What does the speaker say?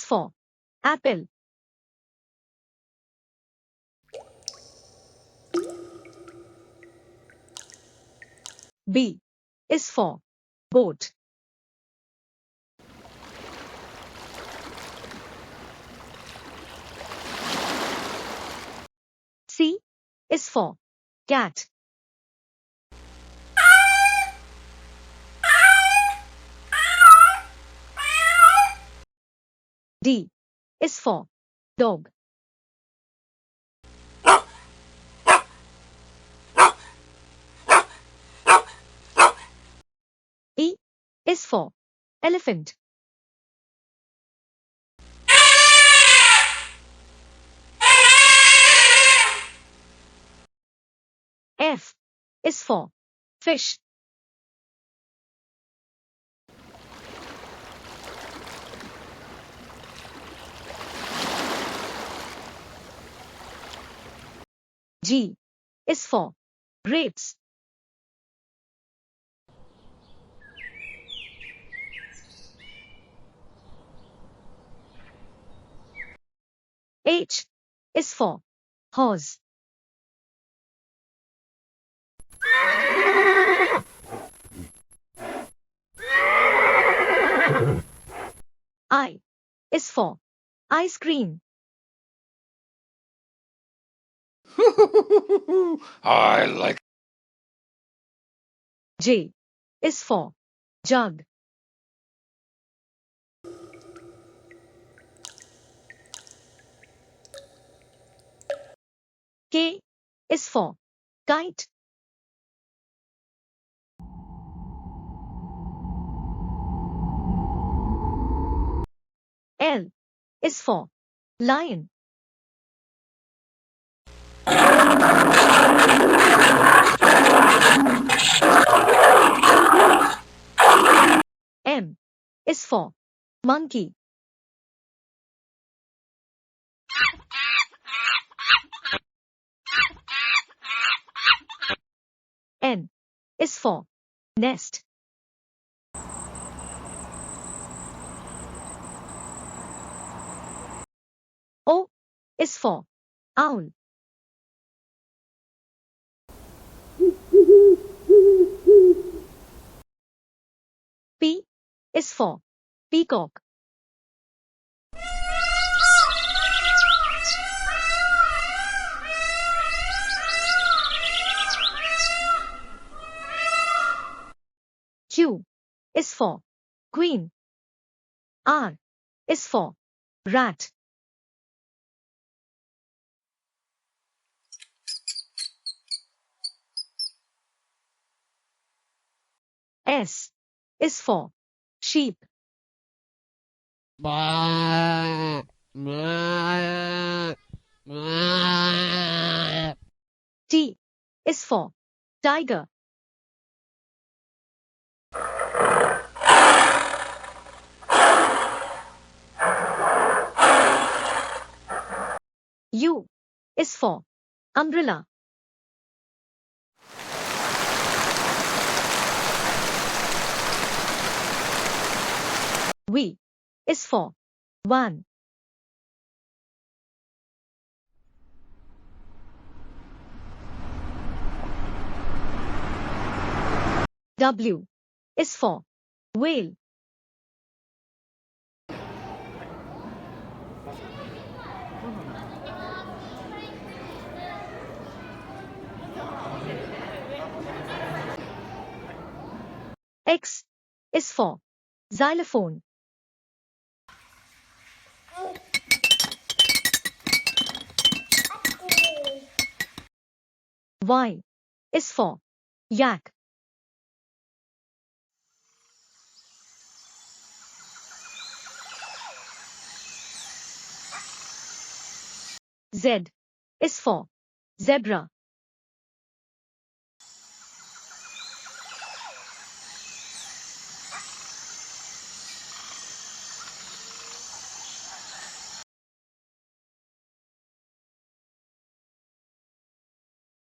for apple. B is for boat. C is for cat. D is for dog. E is for elephant. F is for fish. G is for grapes. H is for horse. I is for ice cream. I like. J is for jug. K is for kite. L is for lion. M is for monkey. N is for nest. O is for owl. P is for peacock. Q is for queen. R is for rat. S is for sheep. T is for tiger. U is for umbrella. V is for van. W is for whale. X is for xylophone. Y is for yak. Z is for zebra.